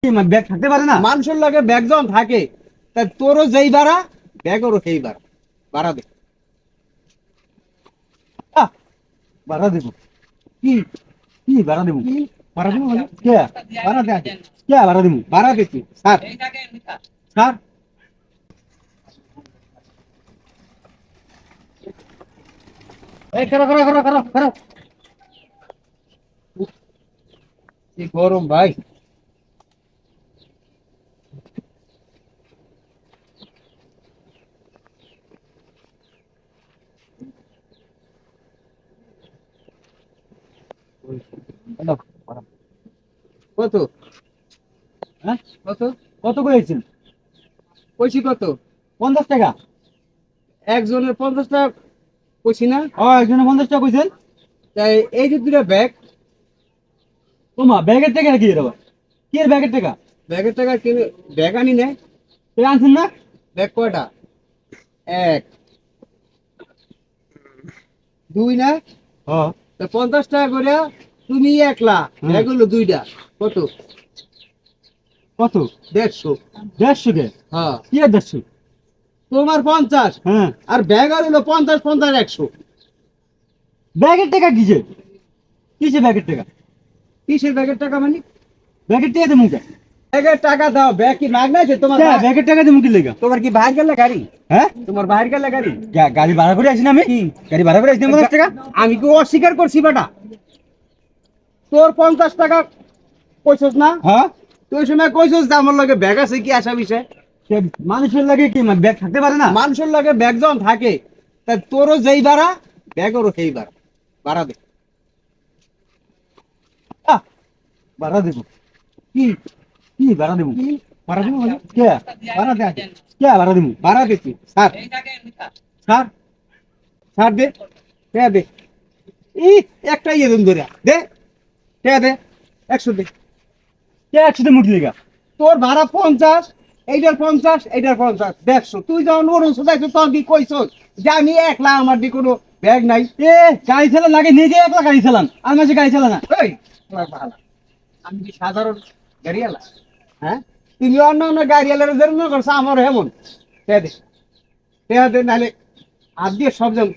Bag থাকতে পারে না? মানুষের লাগে ব্যাগ যখন থাকে তা তোরও যেই বাড়া ব্যাগেরও সেই বাড়া বাড়া দে। আহ, ভাড়া দেবো? কি কি ভাড়া দেবো? বাড়া দেবো মানে কে বাড়া দে আগে। কে ভাড়া দেবো? বাড়া দে তুই স্যার স্যার। এই খারাপ খারাপ খারাপ খারাপ খারাপ কি গরম ভাই। হ্যালো, ভাড়া। কত? হ্যাঁ, কত? কত করেছেন? কইছি কত? 50 টাকা। একজনের 50 টাকা কইছি না? ও, একজনে 50 টাকা কইছেন? তাই এই যে দুটা ব্যাগ, তোমা ব্যাগের টাকা কি রে? কি এর ব্যাগের টাকা? ব্যাগের টাকা কিনে ব্যাগ আনি না। তুই আনছেন না? ব্যাগ কয়টা? এক দুই না? হ্যাঁ। তা 50 টাকা করে তুমি একলা ব্যাগ হলো দুইটা কত? কত? 150। 150 কে? হ্যাঁ কি আর 150? তোমার 50 হ্যাঁ। আর ব্যাগ হলো 50 50 100। ব্যাগের টাকা কিসে? কিসে ব্যাগের টাকা? কিসের ব্যাগের টাকা মানে? ব্যাগের টাকা দেবো কে? ব্যাগের টাকা দাও, ব্যাগ কি মাগ নাই যে তোমার? ব্যাগের টাকা দেবো কি লেগা? তোমার কি বাইরে গেলে গাড়ি? হ্যাঁ, তোমার বাইরে গেলে গাড়ি? গাড়ি ভাড়া করে আসি না আমি? কি গাড়ি ভাড়া করে আসি না 50 টাকা? আমি কি অস্বীকার করছি বেটা? তোর 50 টাকা কইছস না? হ্যাঁ। তুই ওই সময় কইছস যে আমার লগে ব্যাগ আছে কি আসা বিষয়? সে মানুষের লাগে কি ব্যাগ থাকতে পারে না? মানুষের লগে ব্যাগ যখন থাকে তা তোরও যেই বাড়া ব্যাগেরও সেই বাড়া বাড়া দে। আহ, ভাড়া দেবো? কি কি ভাড়া দেবো? বাড়া দেবো মানে কে বাড়া দে আগে। কে ভাড়া দেবো? বাড়া দে তুই স্যার স্যার স্যার দে দে দে। ই একটা ইয়ে দিন ধরে দে দে দে 100 দে। কে একসাথে মুটি লেগা? তোর ভাড়া 50, এইটার 50, এইটার 50, 150। তুই যখন অরুণ সোজাইছো তখন কি কইছস যে আমি একলা আমার দি কোনো ব্যাগ নাই? এ, গাড়ি চালান লাগে, নিজে একলা গাড়ি চালান, আর মাঝে গাড়ি চালান না। এই শালা বালা, আমি কি সাধারণ গাড়িওয়ালা? হ্যাঁ, তুমি অন্য অন্য গাড়িওয়ালার জন্য করছো আমার এমন। দে দে দে দে নাহলে হাত দিয়ে সব যাম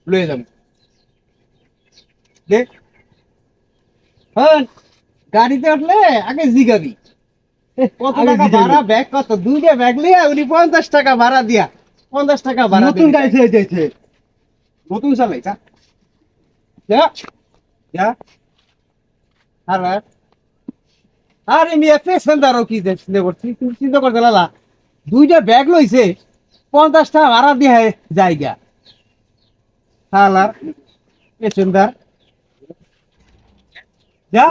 লয়ে যাবো। দে হ্যাঁ, গাড়িতে উঠলে আগে জিগাবি কত আগে টাকা জিগাইবো। ভাড়া, ব্যাগ কত? দুইটা ব্যাগ লিয়া উনি 50 টাকা ভাড়া দিয়া 50 টাকা ভাড়া নতুন দিয়ে গাড়ি চালাইতেছে। নতুন চালাই যা যা যা। আরে আরে মিয়া পেছেন্দারও কি চিন্তা করছি? তুমি চিন্তা করতে লালা দুইটা ব্যাগ লইছে 50 টাকা ভাড়া দিয়ে জায়গা হালার পেছেন্দার যা।